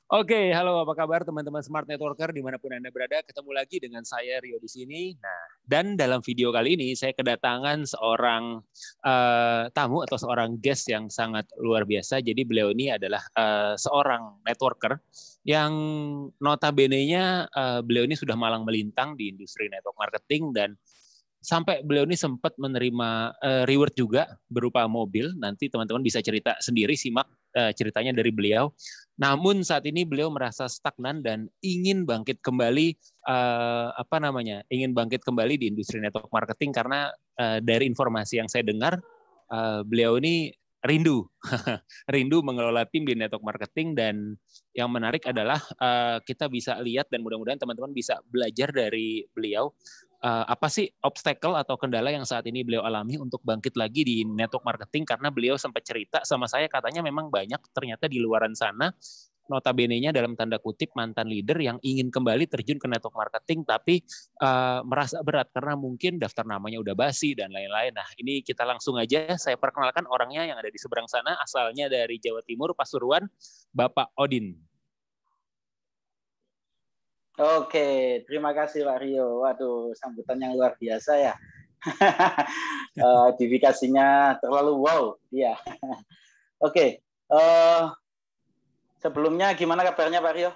Oke, halo apa kabar teman-teman Smart Networker dimanapun Anda berada. Ketemu lagi dengan saya Rio di sini. Nah, dan dalam video kali ini saya kedatangan seorang tamu atau seorang guest yang sangat luar biasa. Jadi beliau ini adalah seorang networker yang notabene-nya beliau ini sudah malang melintang di industri network marketing dan sampai beliau ini sempat menerima reward juga berupa mobil. Nanti teman-teman bisa cerita sendiri, simak ceritanya dari beliau. Namun saat ini beliau merasa stagnan dan ingin bangkit kembali ingin bangkit kembali di industri network marketing karena dari informasi yang saya dengar beliau ini rindu rindu mengelola tim di network marketing. Dan yang menarik adalah kita bisa lihat dan mudah-mudahan teman-teman bisa belajar dari beliau apa sih obstacle atau kendala yang saat ini beliau alami untuk bangkit lagi di network marketing, karena beliau sempat cerita sama saya katanya memang banyak ternyata di luaran sana notabene-nya dalam tanda kutip mantan leader yang ingin kembali terjun ke network marketing tapi merasa berat karena mungkin daftar namanya udah basi dan lain-lain. Nah, ini kita langsung aja saya perkenalkan orangnya yang ada di seberang sana, asalnya dari Jawa Timur, Pasuruan, Bapak Odin. Oke, terima kasih Pak Rio. Waduh, sambutan yang luar biasa ya. Edifikasinya terlalu wow. Iya. Oke, sebelumnya gimana kabarnya Pak Rio?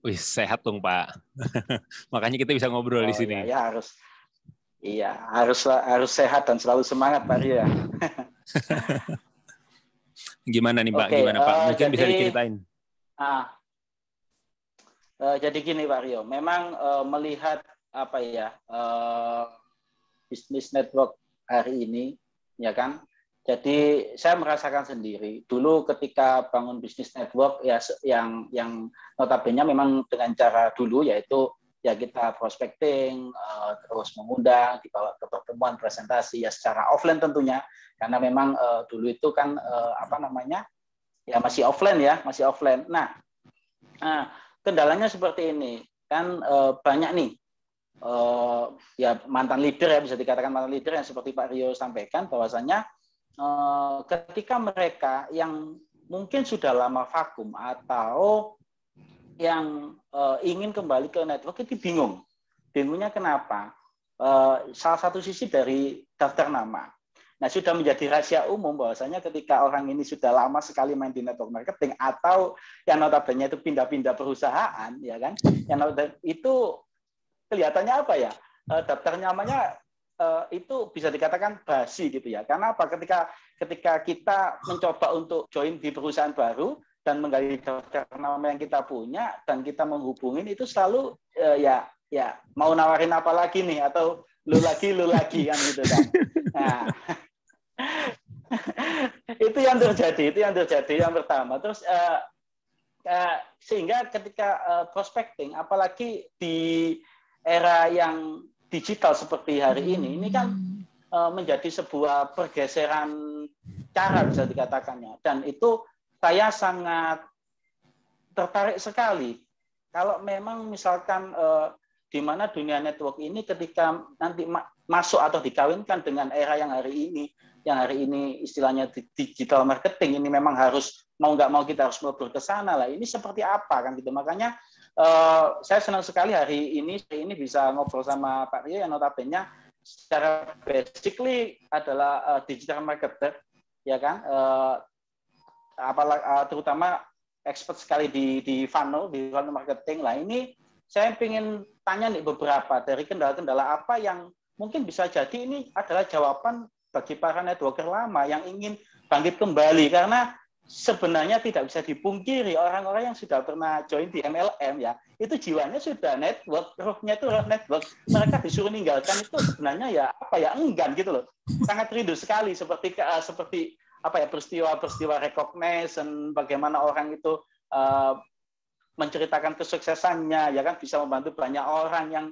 Wih, sehat dong Pak. Makanya kita bisa ngobrol di sini. Ya harus. Iya, harus sehat dan selalu semangat Pak Rio ya. Gimana nih Pak? Gimana Pak? Mungkin bisa diceritain. Jadi gini Pak Rio, memang melihat apa ya bisnis network hari ini, ya kan. Jadi saya merasakan sendiri. Dulu ketika bangun bisnis network ya yang notabene memang dengan cara dulu yaitu ya kita prospecting, terus mengundang, dibawa ke pertemuan presentasi ya secara offline tentunya, karena memang dulu itu kan ya masih offline ya, masih offline. Nah, kendalanya seperti ini kan banyak nih ya mantan leader ya, bisa dikatakan mantan leader yang seperti Pak Rio sampaikan bahwasanya ketika mereka yang mungkin sudah lama vakum atau yang ingin kembali ke network itu bingung. Bingungnya kenapa? Salah satu sisi dari daftar nama. Nah, sudah menjadi rahasia umum bahwasanya ketika orang ini sudah lama sekali main di network marketing atau yang notabene itu pindah-pindah perusahaan, ya kan? Yang itu kelihatannya apa ya? Daftar namanya itu bisa dikatakan basi gitu ya. Karena apa? Ketika kita mencoba untuk join di perusahaan baru dan menggali daftar nama yang kita punya dan kita menghubungin itu selalu ya mau nawarin apa lagi nih, atau lu lagi kan gitu kan. Nah, itu yang terjadi yang pertama. Terus sehingga ketika prospecting, apalagi di era yang digital seperti hari ini kan menjadi sebuah pergeseran cara bisa dikatakannya. Dan itu saya sangat tertarik sekali kalau memang misalkan di mana dunia network ini ketika nanti masuk atau dikawinkan dengan era yang hari ini istilahnya digital marketing, ini memang harus mau nggak mau kita harus melebur ke sana lah. Ini seperti apa kan gitu. Makanya saya senang sekali hari ini bisa ngobrol sama Pak Rio yang notabene secara basically adalah digital marketer, ya kan. Terutama expert sekali di funnel marketing lah. Ini saya ingin tanya nih beberapa dari kendala-kendala apa yang mungkin bisa jadi ini adalah jawaban bagi para networker lama yang ingin bangkit kembali, karena sebenarnya tidak bisa dipungkiri orang-orang yang sudah pernah join di MLM ya, itu jiwanya sudah network, rohnya itu network. Mereka disuruh ninggalkan itu sebenarnya ya enggan gitu loh. Sangat rindu sekali seperti peristiwa recognition, bagaimana orang itu menceritakan kesuksesannya, ya kan, bisa membantu banyak orang yang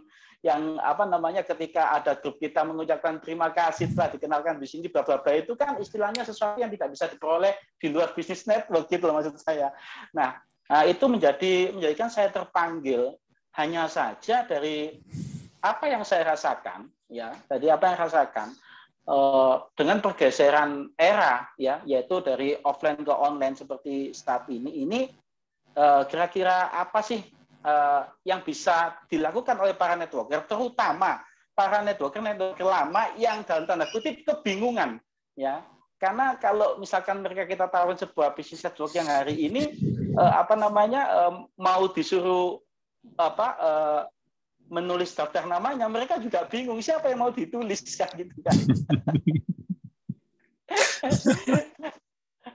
ketika ada grup kita mengucapkan terima kasih telah dikenalkan di sini bla bla bla, itu kan istilahnya sesuatu yang tidak bisa diperoleh di luar bisnis network gitu loh maksud saya. Nah, itu menjadikan saya terpanggil hanya saja dari apa yang saya rasakan ya, dengan pergeseran era ya, yaitu dari offline ke online seperti saat ini kira-kira apa sih yang bisa dilakukan oleh para networker, terutama para networker lama yang dalam tanda kutip kebingungan, ya. Karena kalau misalkan mereka kita tawarin sebuah bisnis network yang hari ini mau disuruh menulis daftar namanya, mereka juga bingung siapa yang mau ditulis kan gitu kan.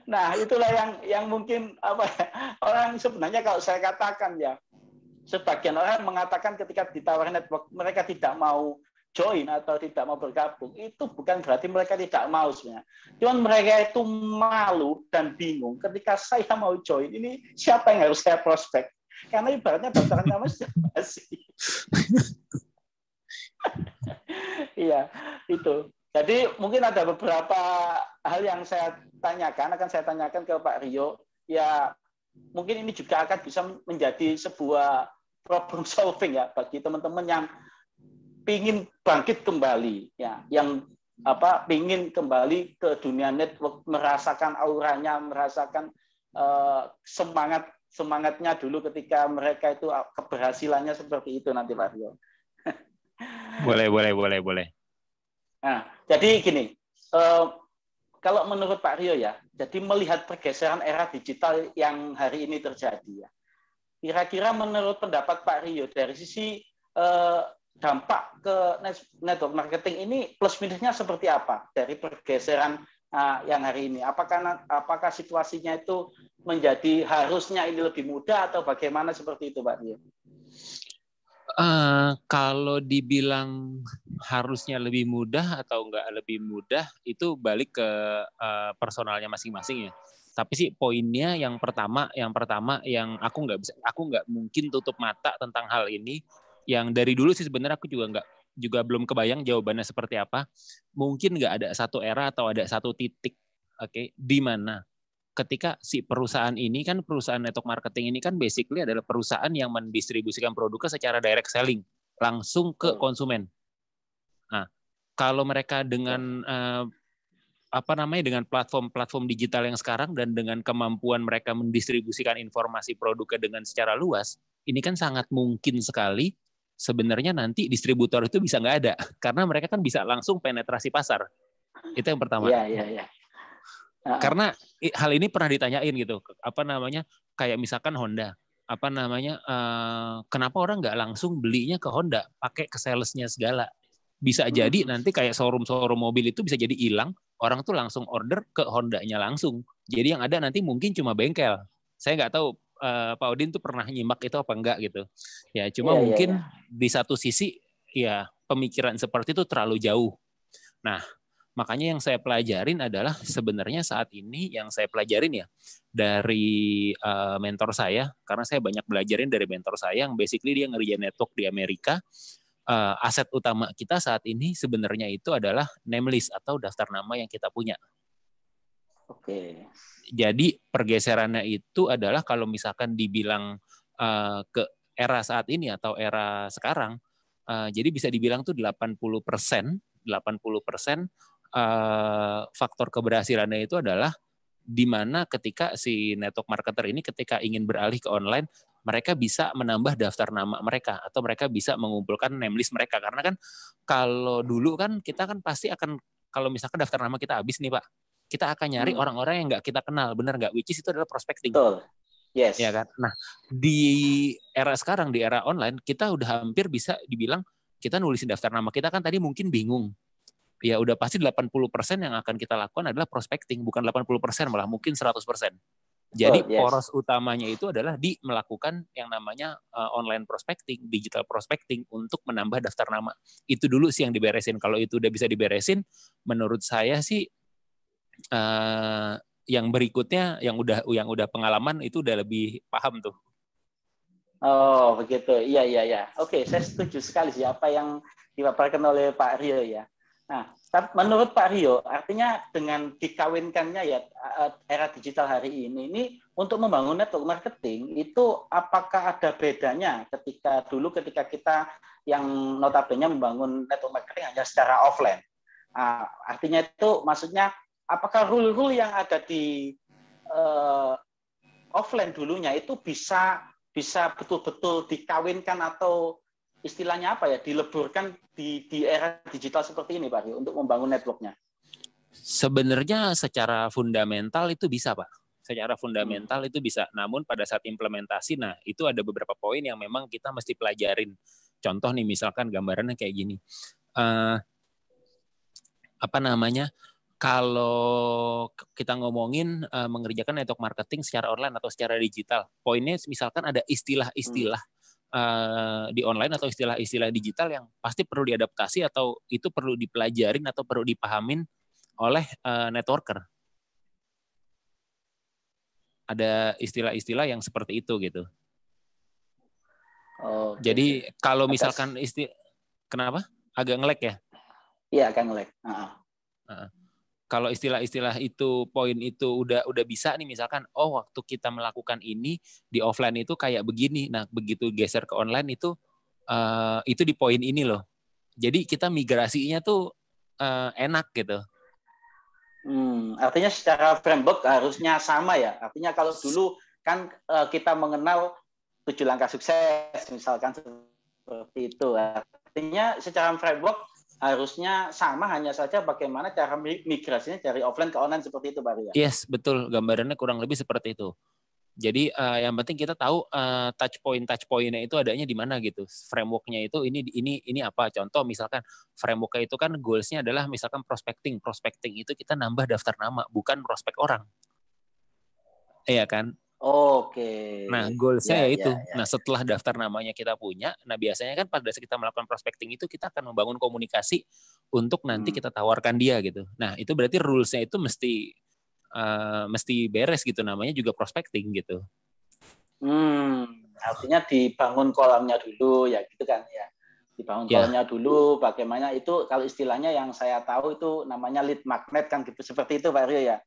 Nah, itulah yang mungkin orang sebenarnya kalau saya katakan ya, sebagian orang mengatakan ketika ditawarin network mereka tidak mau join atau tidak mau bergabung, itu bukan berarti mereka tidak mau sebenarnya. Cuman mereka itu malu dan bingung ketika saya mau join, ini siapa yang harus saya prospek? Karena ibaratnya daftar nama sudah basi. Iya, itu. Jadi mungkin ada beberapa hal yang akan saya tanyakan ke Pak Rio. Ya, mungkin ini juga akan bisa menjadi sebuah problem solving ya bagi teman-teman yang pingin bangkit kembali, ya, yang pingin kembali ke dunia network, merasakan auranya, merasakan semangatnya dulu ketika mereka itu keberhasilannya seperti itu nanti Pak Rio. Boleh. Nah, jadi gini, kalau menurut Pak Rio ya, jadi melihat pergeseran era digital yang hari ini terjadi ya, kira-kira menurut pendapat Pak Rio dari sisi dampak ke network marketing ini plus minusnya seperti apa dari pergeseran yang hari ini? Apakah situasinya itu menjadi harusnya ini lebih mudah atau bagaimana seperti itu Pak Rio? Kalau dibilang harusnya lebih mudah atau enggak lebih mudah itu balik ke personalnya masing-masing ya. Tapi sih poinnya yang pertama yang aku nggak mungkin tutup mata tentang hal ini. Yang dari dulu sih sebenarnya aku juga belum kebayang jawabannya seperti apa. Mungkin nggak ada satu era atau ada satu titik, oke, di mana ketika si perusahaan ini kan perusahaan network marketing ini kan basically adalah perusahaan yang mendistribusikan produknya secara direct selling langsung ke konsumen. Nah, kalau mereka dengan dengan platform digital yang sekarang dan dengan kemampuan mereka mendistribusikan informasi produknya dengan secara luas, ini kan sangat mungkin sekali sebenarnya nanti distributor itu bisa nggak ada karena mereka kan bisa langsung penetrasi pasar. Itu yang pertama. Iya. Karena hal ini pernah ditanyain gitu, kayak misalkan Honda, kenapa orang nggak langsung belinya ke Honda, pakai ke salesnya segala. Bisa jadi nanti kayak showroom mobil itu bisa jadi hilang, orang tuh langsung order ke Hondanya langsung. Jadi yang ada nanti mungkin cuma bengkel. Saya nggak tahu Pak Odin tuh pernah nyimak itu apa enggak gitu. Ya cuma mungkin di satu sisi ya pemikiran seperti itu terlalu jauh. Nah, makanya yang saya pelajarin adalah sebenarnya saat ini yang saya pelajarin ya dari mentor saya, karena saya banyak belajarin dari mentor saya yang basically dia ngerjain network di Amerika. Aset utama kita saat ini sebenarnya itu adalah name list atau daftar nama yang kita punya. Oke. Jadi pergeserannya itu adalah kalau misalkan dibilang ke era saat ini atau era sekarang, jadi bisa dibilang tuh 80% faktor keberhasilannya itu adalah di mana ketika si network marketer ini ketika ingin beralih ke online, mereka bisa menambah daftar nama mereka atau mereka bisa mengumpulkan name list mereka. Karena kan kalau dulu kan kita kan pasti akan, kalau misalkan daftar nama kita habis nih Pak, kita akan nyari orang-orang yang nggak kita kenal, benar nggak? Which is itu adalah prospecting. Betul. Yes. Ya kan? Nah, di era sekarang, di era online, kita udah hampir bisa dibilang kita nulisin daftar nama kita kan tadi mungkin bingung. Ya udah pasti 80% yang akan kita lakukan adalah prospecting, bukan 80%, malah mungkin 100%. Jadi poros utamanya itu adalah di melakukan yang namanya online prospecting, digital prospecting untuk menambah daftar nama. Itu dulu sih yang diberesin. Kalau itu udah bisa diberesin, menurut saya sih yang berikutnya yang udah pengalaman itu udah lebih paham tuh. Oh, begitu. Iya. Oke, saya setuju sekali sih apa yang dipaparkan oleh Pak Rio ya. Nah, menurut Pak Rio, artinya dengan dikawinkannya ya era digital hari ini untuk membangun network marketing itu apakah ada bedanya ketika kita yang notabene membangun network marketing hanya secara offline? Artinya itu maksudnya apakah rule-rule yang ada di offline dulunya itu bisa betul-betul dikawinkan atau istilahnya apa ya, dileburkan di era digital seperti ini Pak Rio untuk membangun networknya? Sebenarnya secara fundamental itu bisa, Pak. Secara fundamental itu bisa. Namun pada saat implementasi, nah itu ada beberapa poin yang memang kita mesti pelajarin. Contoh nih, misalkan gambarannya kayak gini. Apa namanya? Kalau kita ngomongin mengerjakan network marketing secara online atau secara digital, poinnya misalkan ada istilah-istilah di online atau istilah-istilah digital yang pasti perlu diadaptasi atau itu perlu dipelajarin atau perlu dipahamin oleh networker. Ada istilah-istilah yang seperti itu gitu. Jadi kalau misalkan kenapa? Agak nge-lag ya? Iya, agak nge-lag. Kalau istilah-istilah itu, poin itu udah bisa nih, misalkan waktu kita melakukan ini di offline itu kayak begini. Nah, begitu geser ke online itu di poin ini loh. Jadi kita migrasinya tuh enak gitu. Artinya secara framework harusnya sama ya. Artinya kalau dulu kan kita mengenal 7 langkah sukses misalkan seperti itu. Artinya secara framework harusnya sama, hanya saja bagaimana cara migrasinya dari offline ke online seperti itu, Pak Ria. Yes, betul. Gambarannya kurang lebih seperti itu. Jadi yang penting kita tahu touch point-nya itu adanya di mana gitu. Framework-nya itu ini apa? Contoh misalkan framework-nya itu kan goals-nya adalah misalkan prospecting. Prospecting itu kita nambah daftar nama, bukan prospek orang. Iya kan? Oke. Nah, goals-nya yaitu. Nah, setelah daftar namanya kita punya, nah biasanya kan pada saat kita melakukan prospecting itu kita akan membangun komunikasi untuk nanti kita tawarkan dia gitu. Nah, itu berarti rules-nya itu mesti beres gitu, namanya juga prospecting gitu. Artinya dibangun kolamnya dulu ya gitu kan ya. Dibangun kolamnya dulu, bagaimana itu kalau istilahnya yang saya tahu itu namanya lead magnet kan gitu, seperti itu Pak Rio ya.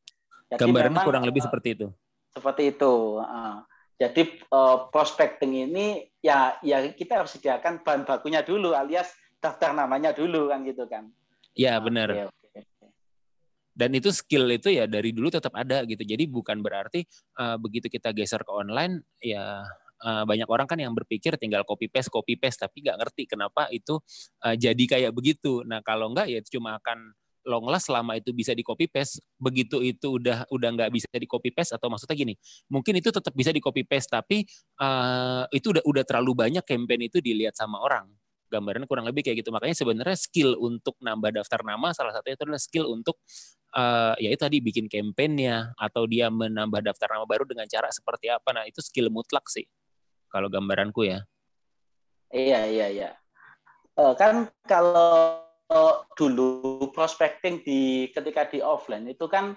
Jadi gambarannya kurang lebih seperti itu. Seperti itu. Jadi prospecting ini ya kita harus sediakan bahan bakunya dulu, alias daftar namanya dulu kan gitu kan. Ya benar. Dan itu skill itu ya dari dulu tetap ada gitu. Jadi bukan berarti begitu kita geser ke online ya banyak orang kan yang berpikir tinggal copy paste tapi nggak ngerti kenapa itu jadi kayak begitu. Nah kalau nggak ya cuma akan long last selama itu bisa di copy paste. Begitu itu udah nggak bisa di copy paste, atau maksudnya gini, mungkin itu tetap bisa di copy paste tapi itu udah terlalu banyak campaign itu dilihat sama orang. Gambaran kurang lebih kayak gitu. Makanya sebenarnya skill untuk nambah daftar nama salah satunya itu adalah skill untuk yaitu tadi bikin campaign-nya atau dia menambah daftar nama baru dengan cara seperti apa. Nah, itu skill mutlak sih kalau gambaranku ya. Iya. Kan kalau dulu prospecting ketika di offline itu kan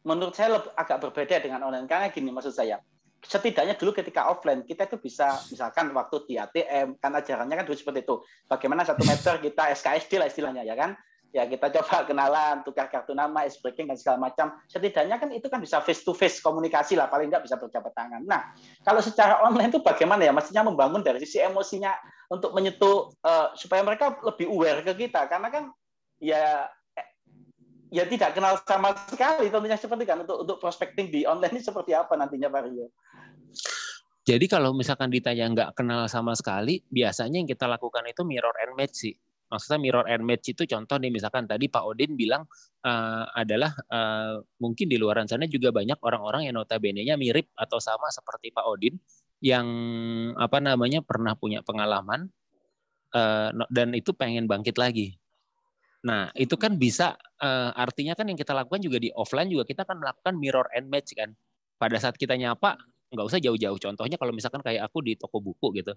menurut saya agak berbeda dengan online, karena gini maksud saya. Setidaknya dulu ketika offline kita itu bisa misalkan waktu di ATM kan ajarannya kan dulu seperti itu. Bagaimana 1 meter kita SKSD lah istilahnya ya kan. Ya kita coba kenalan, tukar kartu nama, ice breaking dan segala macam. Setidaknya kan itu kan bisa face to face komunikasi lah, paling nggak bisa berjabat tangan. Nah, kalau secara online itu bagaimana ya? Maksudnya membangun dari sisi emosinya untuk menyentuh supaya mereka lebih aware ke kita, karena kan ya tidak kenal sama sekali tentunya, seperti kan untuk prospecting di online ini seperti apa nantinya Pak Rio? Jadi kalau misalkan ditanya nggak kenal sama sekali, biasanya yang kita lakukan itu mirror and match sih. Maksudnya mirror and match itu contoh nih, misalkan tadi Pak Odin bilang adalah mungkin di luaran sana juga banyak orang-orang yang notabene-nya mirip atau sama seperti Pak Odin yang pernah punya pengalaman dan itu pengen bangkit lagi. Nah, itu kan bisa artinya kan yang kita lakukan juga di offline juga kita akan melakukan mirror and match kan. Pada saat kita nyapa, nggak usah jauh-jauh. Contohnya kalau misalkan kayak aku di toko buku gitu.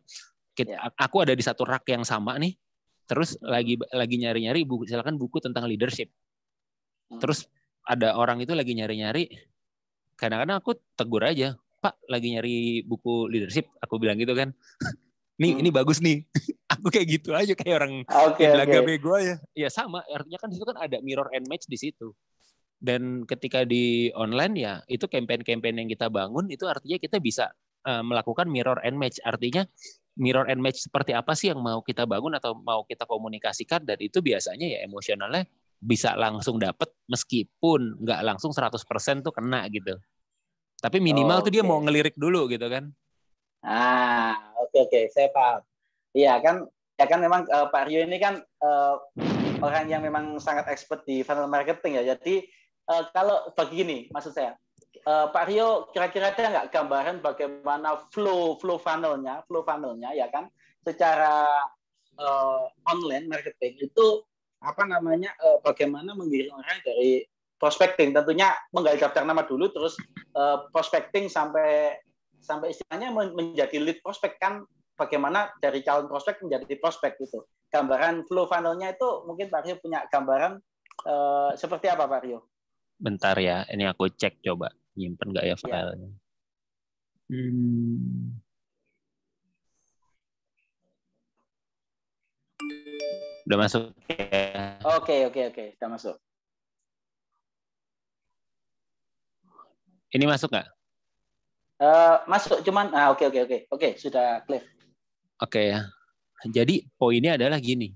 Aku ada di satu rak yang sama nih. Terus lagi nyari-nyari buku, silakan buku tentang leadership. Terus ada orang itu lagi nyari-nyari. Kadang-kadang aku tegur aja, Pak, lagi nyari buku leadership. Aku bilang gitu kan. Ini bagus nih. Aku kayak gitu aja, kayak orang belaga bego aja. Ya sama, artinya kan di situ kan ada mirror and match di situ. Dan ketika di online ya, itu campaign-campaign yang kita bangun itu artinya kita bisa melakukan mirror and match. Artinya mirror and match seperti apa sih yang mau kita bangun atau mau kita komunikasikan, dan itu biasanya ya emosionalnya bisa langsung dapet meskipun nggak langsung 100% tuh kena gitu. Tapi minimal tuh dia mau ngelirik dulu gitu kan. Oke, saya paham. Iya kan, ya kan memang Pak Rio ini kan orang yang memang sangat expert di funnel marketing ya. Jadi kalau begini, maksud saya, Pak Rio kira-kira ada nggak gambaran bagaimana flow funnelnya ya kan, secara online marketing itu apa namanya, bagaimana menggiring orang dari prospecting, tentunya menggali daftar nama dulu, terus prospecting sampai istilahnya menjadi lead prospect kan, bagaimana dari calon prospek menjadi prospek gitu. Gambaran flow funnel-nya itu mungkin Pak Rio punya gambaran seperti apa Pak Rio? Bentar ya, ini aku cek coba nyimpen nggak ya filenya. Udah masuk ya? Oke, udah masuk. Ini masuk nggak? Masuk, cuman oke, sudah clear. Oke ya. Jadi poinnya adalah gini.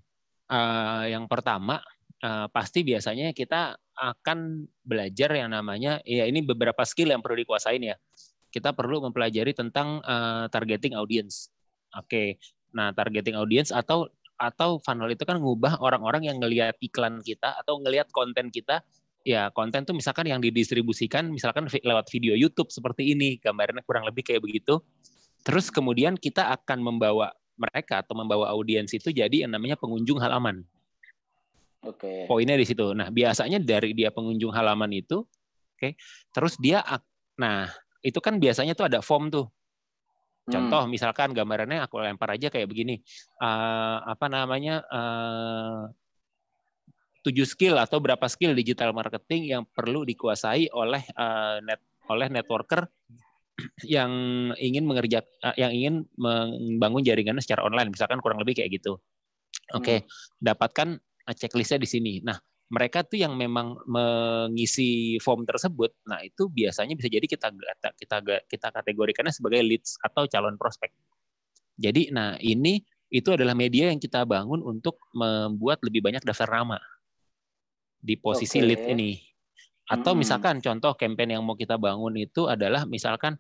Yang pertama, pasti biasanya kita akan belajar yang namanya, ya ini beberapa skill yang perlu dikuasain ya. Kita perlu mempelajari tentang targeting audience. Oke. Nah, targeting audience atau funnel itu kan ngubah orang-orang yang ngelihat iklan kita atau ngelihat konten kita. Ya, konten tuh misalkan yang didistribusikan misalkan lewat video YouTube seperti ini, gambarnya kurang lebih kayak begitu. Terus kemudian kita akan membawa mereka atau membawa audiens itu jadi yang namanya pengunjung halaman. Oke. Poinnya di situ. Nah, biasanya dari dia pengunjung halaman itu, terus dia, nah itu kan biasanya tuh ada form tuh. Contoh misalkan gambarannya aku lempar aja kayak begini, 7 skill atau berapa skill digital marketing yang perlu dikuasai oleh networker yang ingin membangun jaringannya secara online, misalkan kurang lebih kayak gitu. Oke, dapatkan checklistnya di sini. Nah, mereka tuh yang memang mengisi form tersebut, nah itu biasanya bisa jadi kita kategorikannya sebagai leads atau calon prospek. Jadi, nah itu adalah media yang kita bangun untuk membuat lebih banyak daftar nama di posisi lead ini. Atau misalkan contoh campaign yang mau kita bangun itu adalah misalkan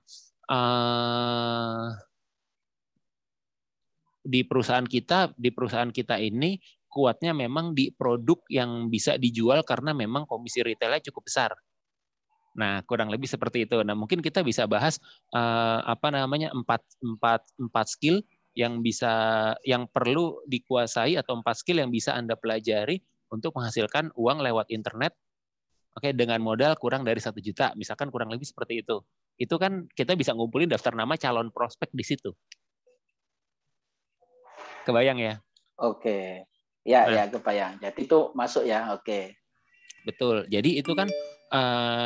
di perusahaan kita ini kuatnya memang di produk yang bisa dijual karena memang komisi retailnya cukup besar. Nah, kurang lebih seperti itu. Nah, mungkin kita bisa bahas empat skill yang perlu dikuasai atau 4 skill yang bisa Anda pelajari untuk menghasilkan uang lewat internet. Oke, dengan modal kurang dari 1 juta, misalkan kurang lebih seperti itu. Itu kan kita bisa ngumpulin daftar nama calon prospek di situ. Kebayang ya? Oke. Ya, kebayang. Jadi itu masuk ya, oke. Betul. Jadi itu kan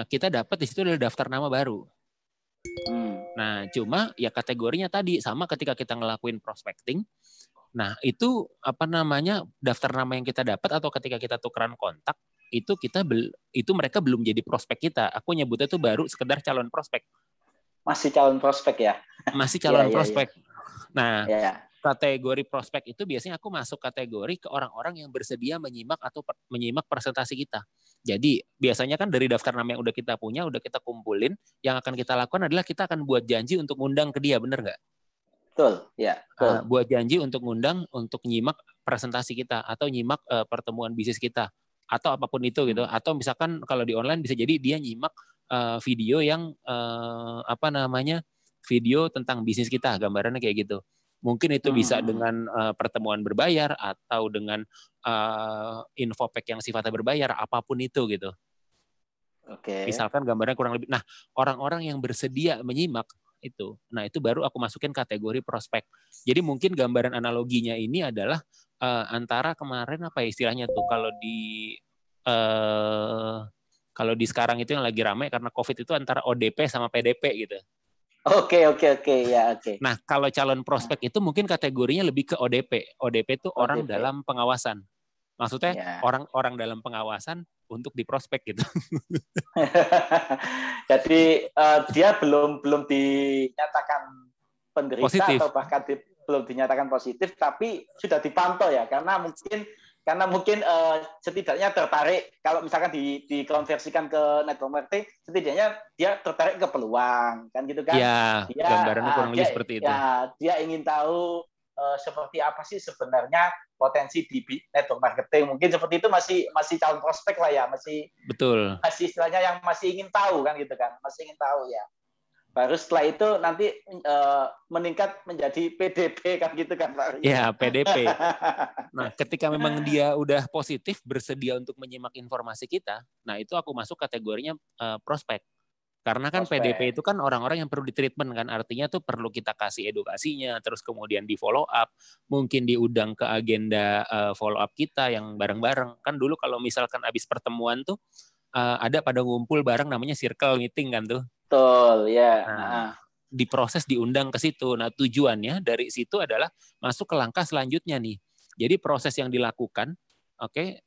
kita dapat di situ adalah daftar nama baru. Nah, cuma ya kategorinya tadi sama ketika kita ngelakuin prospecting. Nah, itu daftar nama yang kita dapat atau ketika kita tukeran kontak itu mereka belum jadi prospek kita. Aku nyebutnya itu baru sekedar calon prospek. Masih calon prospek ya? Masih calon prospek. Nah, kategori prospek itu biasanya aku masuk kategori ke orang-orang yang bersedia menyimak presentasi kita. Jadi biasanya kan dari daftar nama yang udah kita punya, udah kita kumpulin, yang akan kita lakukan adalah kita akan buat janji untuk ngundang ke dia, bener nggak? Betul, ya. Betul. Buat janji untuk ngundang, untuk nyimak presentasi kita atau nyimak pertemuan bisnis kita atau apapun itu gitu. Atau misalkan kalau di online bisa jadi dia nyimak video yang video tentang bisnis kita, gambarannya kayak gitu. Mungkin itu bisa dengan pertemuan berbayar atau dengan infopack yang sifatnya berbayar, apapun itu gitu. Oke. Misalkan gambarnya kurang lebih. Nah, orang-orang yang bersedia menyimak itu. Nah, itu baru aku masukin kategori prospek. Jadi mungkin gambaran analoginya ini adalah antara kemarin apa istilahnya tuh kalau di sekarang itu yang lagi ramai karena COVID itu antara ODP sama PDP gitu. Oke, ya, oke. Nah, kalau calon prospek itu mungkin kategorinya lebih ke ODP. ODP itu orang dalam pengawasan. Maksudnya orang dalam pengawasan untuk diprospek gitu. Jadi dia belum dinyatakan penderita positif. Atau bahkan belum dinyatakan positif, tapi sudah dipantau ya, karena mungkin karena mungkin setidaknya tertarik kalau misalkan dikonversikan ke network marketing, setidaknya dia tertarik ke peluang kan gitu kan. Ya, gambarannya kurang lebih seperti itu. Ya, dia ingin tahu seperti apa sih sebenarnya potensi di network marketing. Mungkin seperti itu masih calon prospek lah ya, masih istilahnya yang masih ingin tahu kan gitu kan, masih ingin tahu ya. Baru setelah itu nanti meningkat menjadi PDP kan gitu kan Pak. Ya, PDP. Nah, ketika memang dia udah positif bersedia untuk menyimak informasi kita, nah itu aku masuk kategorinya prospek. Karena kan PDP itu kan orang-orang yang perlu ditreatment kan, artinya tuh perlu kita kasih edukasinya, terus kemudian di follow up, mungkin diundang ke agenda follow up kita yang bareng-bareng. Kan dulu kalau misalkan habis pertemuan tuh ada pada ngumpul bareng namanya circle meeting kan tuh. Betul, ya. Nah, diproses diundang ke situ. Nah, tujuannya dari situ adalah masuk ke langkah selanjutnya nih. Jadi proses yang dilakukan,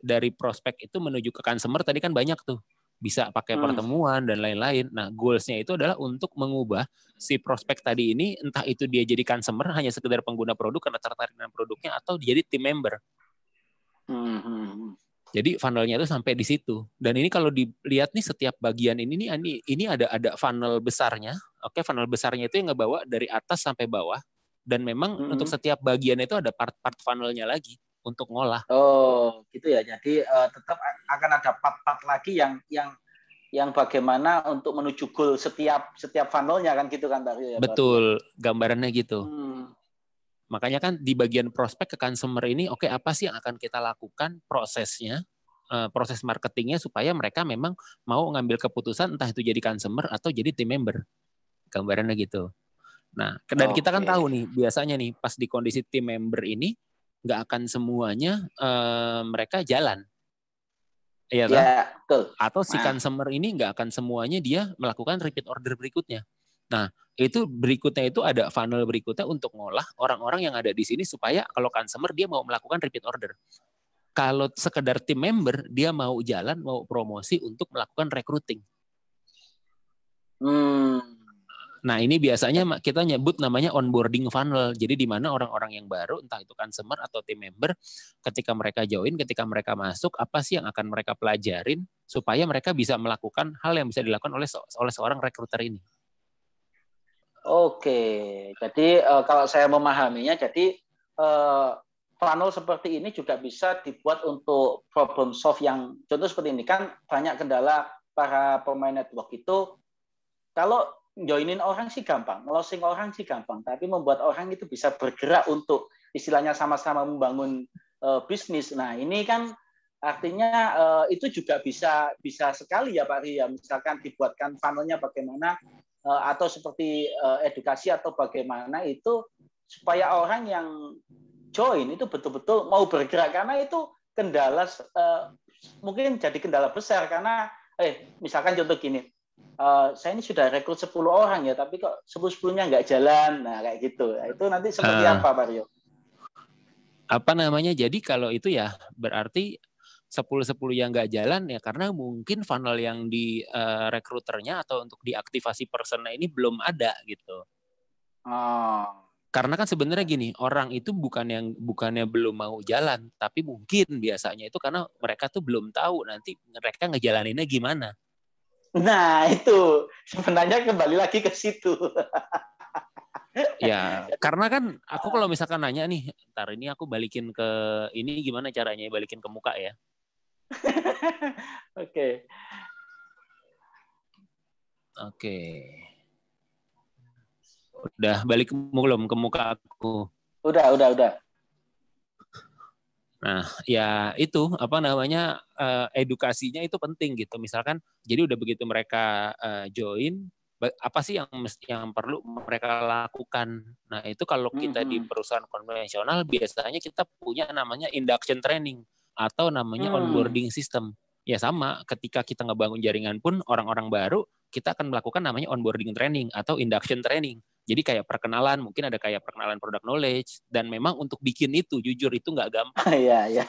dari prospek itu menuju ke consumer tadi kan banyak tuh. Bisa pakai pertemuan dan lain-lain. Nah, goals-nya itu adalah untuk mengubah si prospek tadi ini, entah itu dia jadi consumer, hanya sekedar pengguna produk karena tertarik dengan produknya, atau dia jadi team member. Jadi funnelnya itu sampai di situ. Dan ini kalau dilihat nih setiap bagian ini ada funnel besarnya. Funnel besarnya itu yang ngebawa dari atas sampai bawah. Dan memang untuk setiap bagian itu ada part-part funnelnya lagi untuk ngolah. Oh, gitu ya. Jadi tetap akan ada part-part lagi yang bagaimana untuk menuju goal setiap funnelnya kan gitu kan Pak Rio ya. Betul, gambarannya gitu. Makanya kan di bagian prospek ke consumer ini, apa sih yang akan kita lakukan prosesnya, proses marketingnya supaya mereka memang mau ngambil keputusan entah itu jadi consumer atau jadi team member. Gambarannya gitu. Nah, dan kita kan tahu nih, biasanya nih pas di kondisi team member ini, nggak akan semuanya mereka jalan. Iya toh? Betul. Atau si consumer ini nggak akan semuanya dia melakukan repeat order berikutnya. Nah, itu berikutnya itu ada funnel berikutnya untuk ngolah orang-orang yang ada di sini supaya kalau consumer dia mau melakukan repeat order. Kalau sekedar team member, dia mau jalan, mau promosi untuk melakukan recruiting. Nah, ini biasanya kita nyebut namanya onboarding funnel. Jadi di mana orang-orang yang baru, entah itu consumer atau team member, ketika mereka join, ketika mereka masuk, apa sih yang akan mereka pelajarin supaya mereka bisa melakukan hal yang bisa dilakukan oleh seorang recruiter ini. Oke, jadi kalau saya memahaminya, jadi funnel seperti ini juga bisa dibuat untuk problem solve yang contoh seperti ini kan banyak kendala para pemain network itu kalau joinin orang sih gampang, closing orang sih gampang, tapi membuat orang itu bisa bergerak untuk istilahnya sama-sama membangun bisnis. Nah ini kan artinya itu juga bisa sekali ya Pak Ria, misalkan dibuatkan funnelnya bagaimana atau seperti edukasi atau bagaimana itu supaya orang yang join itu betul-betul mau bergerak karena itu kendala mungkin jadi kendala besar karena misalkan contoh gini saya ini sudah rekrut 10 orang ya tapi kok 10-10-nya nggak jalan nah kayak gitu itu nanti seperti apa Pak Rio? Apa namanya jadi kalau itu ya berarti 10-10 yang nggak jalan ya karena mungkin funnel yang di rekruternya atau untuk diaktifasi personnya ini belum ada gitu. Karena kan sebenarnya gini, orang itu bukannya belum mau jalan, tapi mungkin biasanya itu karena mereka tuh belum tahu nanti mereka ngejalaninnya gimana. Nah, itu sebenarnya kembali lagi ke situ. Ya, karena kan aku kalau misalkan nanya nih, ntar ini aku balikin ke ini gimana caranya balikin ke muka ya. Oke. Udah balik belum ke muka aku? Udah. Nah, ya itu apa namanya edukasinya itu penting gitu. Misalkan, jadi udah begitu mereka join, apa sih yang perlu mereka lakukan? Nah, itu kalau kita di perusahaan konvensional biasanya kita punya namanya induction training atau namanya onboarding system. Ya sama, ketika kita ngebangun jaringan pun orang-orang baru kita akan melakukan namanya onboarding training atau induction training. Jadi kayak perkenalan, mungkin ada kayak perkenalan product knowledge, dan memang untuk bikin itu, jujur itu nggak gampang. Iya.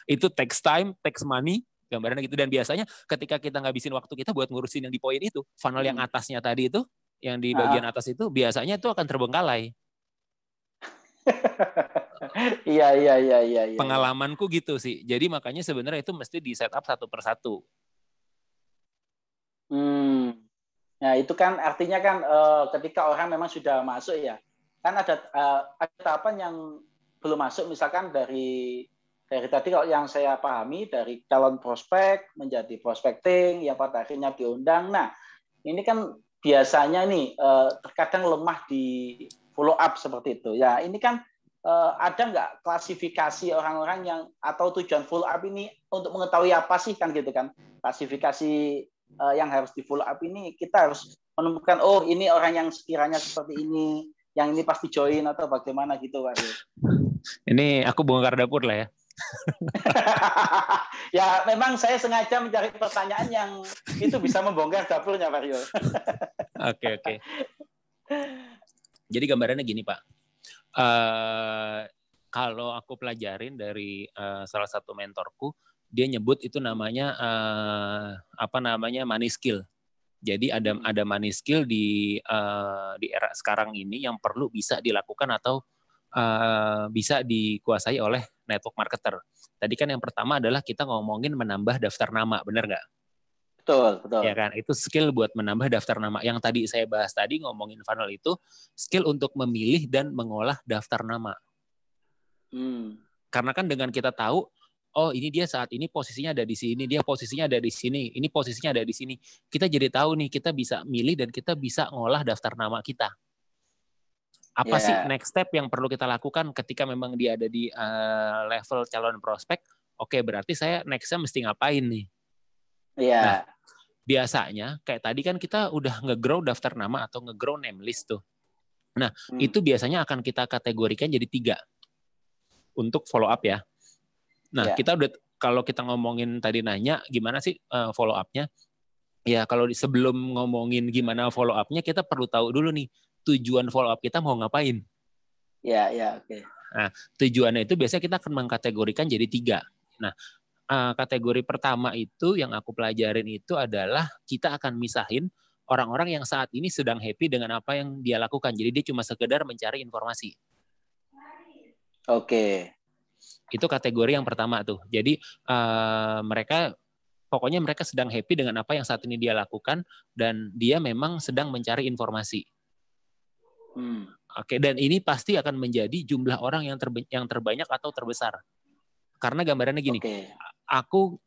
Itu takes time, takes money, gambarannya gitu. Dan biasanya ketika kita ngabisin waktu kita buat ngurusin yang di poin itu, funnel yang atasnya tadi itu, yang di bagian atas itu, biasanya itu akan terbengkalai. Iya. Pengalamanku gitu sih. Jadi makanya sebenarnya itu mesti di setup satu persatu. Nah itu kan artinya kan ketika orang memang sudah masuk ya, kan ada tahapan yang belum masuk, misalkan dari tadi kalau yang saya pahami dari calon prospek menjadi prospecting, ya pada akhirnya diundang. Nah ini kan biasanya nih terkadang lemah di follow up seperti itu. Ya ini kan ada nggak klasifikasi orang-orang yang atau tujuan follow up ini untuk mengetahui apa sih kan gitu kan? Klasifikasi yang harus di follow up ini kita harus menemukan oh ini orang yang sekiranya seperti ini, yang ini pasti join atau bagaimana gitu Pak. Ini aku bongkar dapur lah ya. Ya memang saya sengaja mencari pertanyaan yang itu bisa membongkar dapurnya Pak Rio. Oke. Jadi gambarannya gini Pak. Kalau aku pelajarin dari salah satu mentorku, dia nyebut itu namanya money skill. Jadi ada money skill di era sekarang ini yang perlu bisa dilakukan atau bisa dikuasai oleh network marketer. Tadi kan yang pertama adalah kita ngomongin menambah daftar nama, benar nggak? Betul. Ya kan, itu skill buat menambah daftar nama. Yang tadi saya bahas tadi ngomongin funnel itu skill untuk memilih dan mengolah daftar nama. Karena kan dengan kita tahu, oh ini dia saat ini posisinya ada di sini, dia posisinya ada di sini, ini posisinya ada di sini. Kita jadi tahu nih, kita bisa milih dan kita bisa ngolah daftar nama kita. Apa sih next step yang perlu kita lakukan ketika memang dia ada di level calon prospek? Oke, berarti saya nextnya mesti ngapain nih? Nah, biasanya kayak tadi kan kita udah nge-grow daftar nama atau nge-grow name list tuh. Nah, itu biasanya akan kita kategorikan jadi 3 untuk follow up ya. Nah, kita udah kalau kita ngomongin tadi nanya gimana sih follow up-nya? Ya, kalau sebelum ngomongin gimana follow up-nya, kita perlu tahu dulu nih tujuan follow up kita mau ngapain. Oke. Nah, tujuannya itu biasanya kita akan mengkategorikan jadi 3. Nah, kategori pertama itu yang aku pelajarin itu adalah kita akan misahin orang-orang yang saat ini sedang happy dengan apa yang dia lakukan. Jadi dia cuma sekedar mencari informasi. Oke. Itu kategori yang pertama tuh. Jadi pokoknya mereka sedang happy dengan apa yang saat ini dia lakukan dan dia memang sedang mencari informasi. Oke, dan ini pasti akan menjadi jumlah orang yang terbanyak atau terbesar. Karena gambarannya gini, aku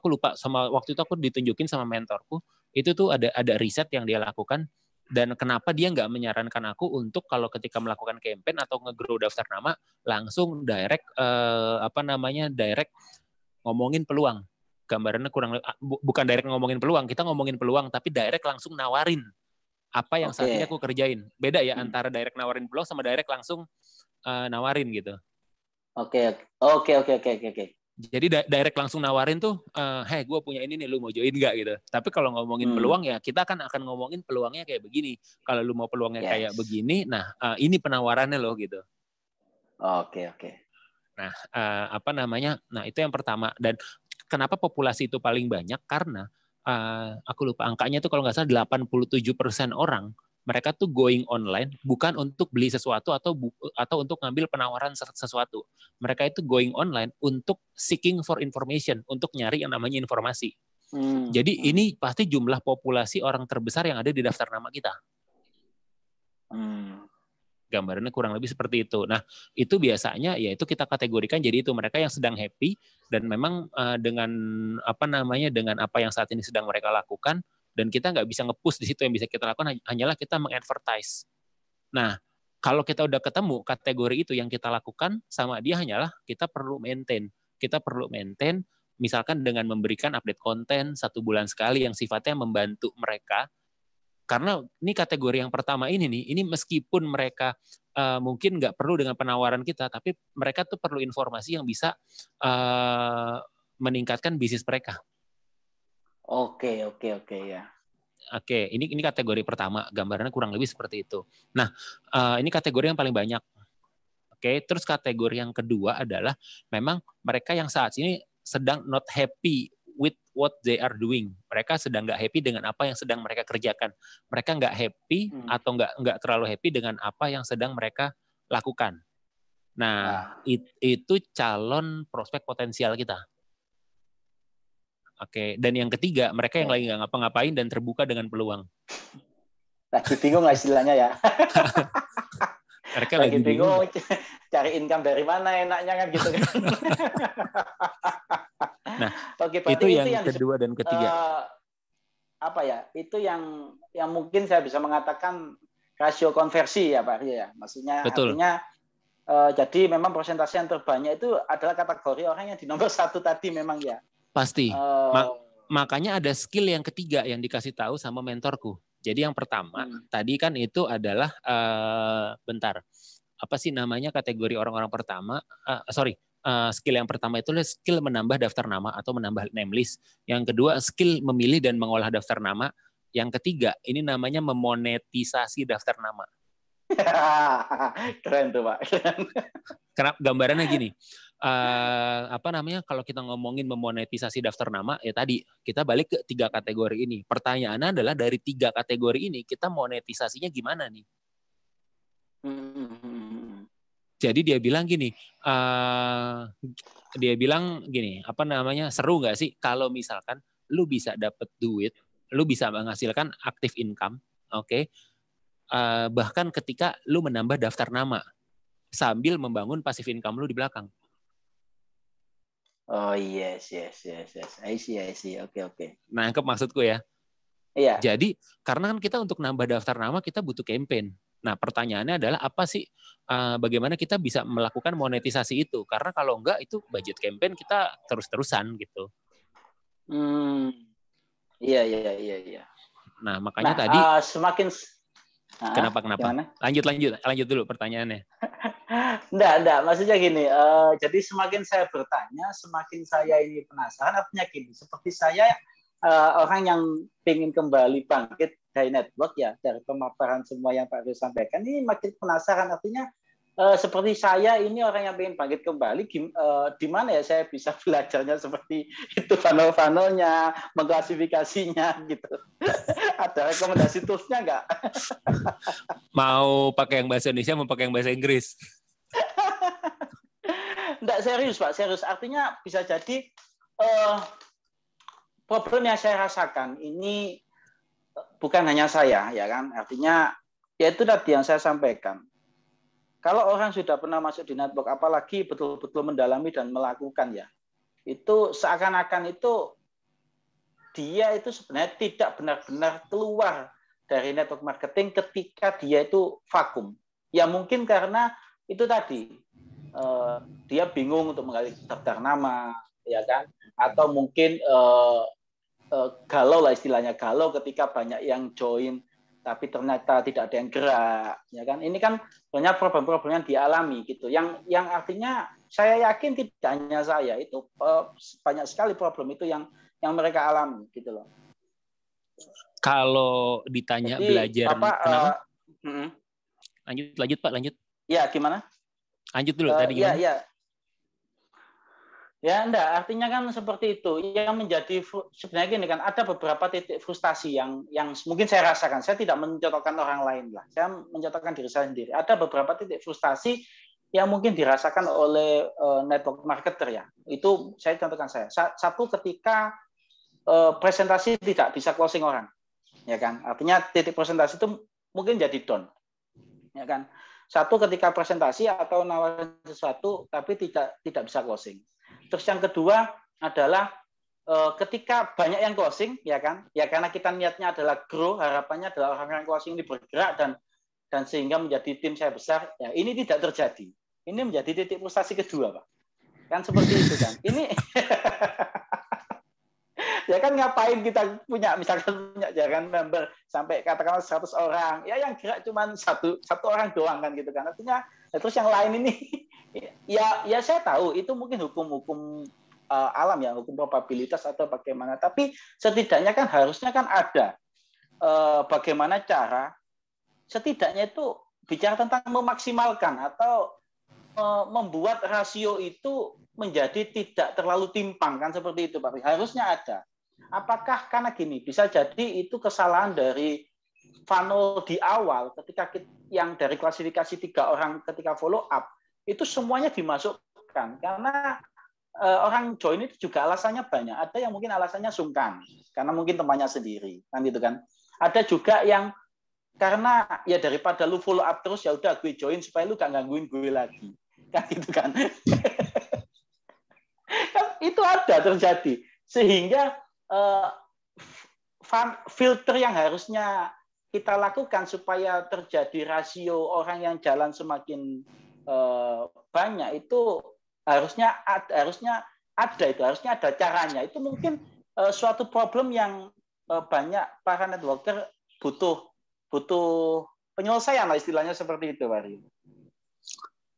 lupa sama waktu itu aku ditunjukin sama mentorku, itu tuh ada riset yang dia lakukan dan kenapa dia nggak menyarankan aku untuk kalau ketika melakukan campaign atau nge-grow daftar nama langsung direct direct ngomongin peluang. Gambarannya bukan direct ngomongin peluang, kita ngomongin peluang tapi direct langsung nawarin apa yang saat ini aku kerjain. Beda ya antara direct nawarin peluang sama direct langsung nawarin gitu. Oke. Jadi direct langsung nawarin tuh, hey gue punya ini nih, lu mau join nggak gitu. Tapi kalau ngomongin peluang ya kita akan ngomongin peluangnya kayak begini. Kalau lu mau peluangnya kayak begini, nah ini penawarannya loh gitu. Oke. Nah Nah itu yang pertama. Dan kenapa populasi itu paling banyak? Karena aku lupa angkanya tuh kalau nggak salah 87% orang mereka tuh going online bukan untuk beli sesuatu atau untuk ngambil penawaran sesuatu. Mereka itu going online untuk seeking for information, untuk nyari yang namanya informasi. Jadi ini pasti jumlah populasi orang terbesar yang ada di daftar nama kita. Gambarannya kurang lebih seperti itu. Nah, itu biasanya ya itu kita kategorikan jadi itu mereka yang sedang happy dan memang dengan dengan apa yang saat ini sedang mereka lakukan dan kita nggak bisa nge-push di situ. Yang bisa kita lakukan hanyalah kita meng-advertise. Nah, kalau kita udah ketemu kategori itu yang kita lakukan sama dia hanyalah kita perlu maintain. Kita perlu maintain misalkan dengan memberikan update konten 1 bulan sekali yang sifatnya membantu mereka. Karena ini kategori yang pertama ini meskipun mereka mungkin nggak perlu dengan penawaran kita, tapi mereka tuh perlu informasi yang bisa meningkatkan bisnis mereka. Oke ya. Oke, ini kategori pertama, gambarannya kurang lebih seperti itu. Nah, ini kategori yang paling banyak. Oke, terus kategori yang kedua adalah memang mereka yang saat ini sedang not happy with what they are doing. Mereka sedang nggak happy dengan apa yang sedang mereka kerjakan. Mereka nggak happy atau nggak terlalu happy dengan apa yang sedang mereka lakukan. Nah, itu calon prospek potensial kita. Oke, dan yang ketiga, mereka yang lagi nggak ngapa-ngapain dan terbuka dengan peluang. Lagi bingung istilahnya ya. Mereka lagi bingung cari income dari mana enaknya kan gitu kan. Nah, oke, itu yang kedua dan ketiga. Apa ya? Itu yang mungkin saya bisa mengatakan rasio konversi ya Pak Arya ya. Maksudnya betul. Artinya jadi memang persentase yang terbanyak itu adalah kategori orang yang di nomor 1 tadi memang ya. Pasti. Makanya ada skill yang ketiga yang dikasih tahu sama mentorku. Jadi yang pertama tadi kan itu adalah bentar. Apa sih namanya kategori orang-orang pertama? Skill yang pertama itu adalah skill menambah daftar nama atau menambah name list. Yang kedua skill memilih dan mengolah daftar nama. Yang ketiga ini namanya memonetisasi daftar nama. Keren tuh Pak. Kenapa gambarannya gini? Kalau kita ngomongin memonetisasi daftar nama, ya tadi kita balik ke 3 kategori ini. Pertanyaannya adalah dari 3 kategori ini kita monetisasinya gimana nih? Jadi dia bilang gini, seru nggak sih kalau misalkan lu bisa dapet duit, lu bisa menghasilkan active income, oke? Bahkan ketika lu menambah daftar nama sambil membangun passive income lu di belakang. Oh yes. I see. Oke. Nangkep maksudku ya? Iya. Jadi karena kan kita untuk nambah daftar nama kita butuh campaign. Nah pertanyaannya adalah apa sih? Bagaimana kita bisa melakukan monetisasi itu? Karena kalau enggak itu budget campaign kita terus-terusan gitu. Iya. Nah makanya tadi. Semakin. Kenapa? Gimana? Lanjut dulu pertanyaannya. Enggak. Maksudnya gini, jadi semakin saya bertanya, semakin saya ini penasaran. Artinya gini, seperti saya orang yang ingin kembali bangkit dari network ya, dari pemaparan semua yang Pak Rio sampaikan, ini makin penasaran. Artinya seperti saya ini orang yang ingin bangkit kembali, di mana ya saya bisa belajarnya seperti itu, funnel-funnelnya, mengklasifikasinya gitu. Ada rekomendasi toolsnya nggak? Mau pakai yang bahasa Indonesia, mau pakai yang bahasa Inggris? Nggak, serius Pak, serius. Artinya bisa jadi problem yang saya rasakan ini bukan hanya saya, ya kan? Artinya ya itu tadi yang saya sampaikan. Kalau orang sudah pernah masuk di network, apalagi betul-betul mendalami dan melakukan ya, itu seakan-akan itu dia itu sebenarnya tidak benar-benar keluar dari network marketing ketika dia itu vakum. Ya mungkin karena itu tadi dia bingung untuk menggali daftar nama, ya kan? Atau mungkin galau lah istilahnya, galau ketika banyak yang join tapi ternyata tidak ada yang gerak, ya kan? Ini kan banyak problem-problem yang dialami gitu. Yang artinya saya yakin tidak hanya saya, itu banyak sekali problem itu yang mereka alami gitu loh. Kalau ditanya jadi, belajar kenapa? Lanjut Pak, lanjut. Ya, gimana? Lanjut dulu tadi gimana? Ya, enggak, artinya kan seperti itu. Yang menjadi sebenarnya gini kan, ada beberapa titik frustasi yang mungkin saya rasakan. Saya tidak mencontohkan orang lain lah. Saya mencontohkan diri saya sendiri. Ada beberapa titik frustasi yang mungkin dirasakan oleh network marketer ya. Itu saya contohkan saya. Satu, ketika presentasi tidak bisa closing orang. Ya kan? Artinya titik presentasi itu mungkin jadi down. Ya kan? Satu, ketika presentasi atau nawarin sesuatu tapi tidak bisa closing. Terus yang kedua adalah ketika banyak yang closing, ya kan? Ya karena kita niatnya adalah grow, harapannya adalah orang yang closing ini bergerak dan sehingga menjadi tim saya besar. Ya, ini tidak terjadi. Ini menjadi titik frustasi kedua, Pak. Kan seperti itu kan. Ini ya kan ngapain kita punya misalkan punya jaringan member sampai katakanlah 100 orang. Ya yang gerak cuma satu orang doang kan gitu kan. Artinya terus yang lain ini ya saya tahu itu mungkin hukum alam ya, hukum probabilitas atau bagaimana, tapi setidaknya kan harusnya kan ada bagaimana cara setidaknya itu bicara tentang memaksimalkan atau membuat rasio itu menjadi tidak terlalu timpang kan seperti itu Pak. Harusnya ada. Apakah karena gini bisa jadi itu kesalahan dari funnel di awal ketika yang dari klasifikasi 3 orang ketika follow up itu semuanya dimasukkan karena orang join itu juga alasannya banyak. Ada yang mungkin alasannya sungkan karena mungkin temannya sendiri, kan gitu kan. Ada juga yang karena ya daripada lu follow up terus ya udah gue join supaya lu gak gangguin gue lagi, kan gitu kan. Kan itu ada terjadi sehingga filter yang harusnya kita lakukan supaya terjadi rasio orang yang jalan semakin banyak itu harusnya ada caranya. Itu mungkin suatu problem yang banyak para networker butuh penyelesaian lah istilahnya seperti itu, Pak Rio.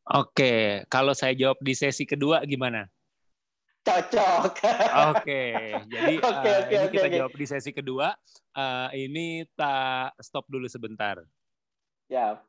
Oke, kalau saya jawab di sesi kedua gimana? Cocok. Oke, jadi ini kita jawab di sesi kedua. Ini tak stop dulu sebentar. Ya.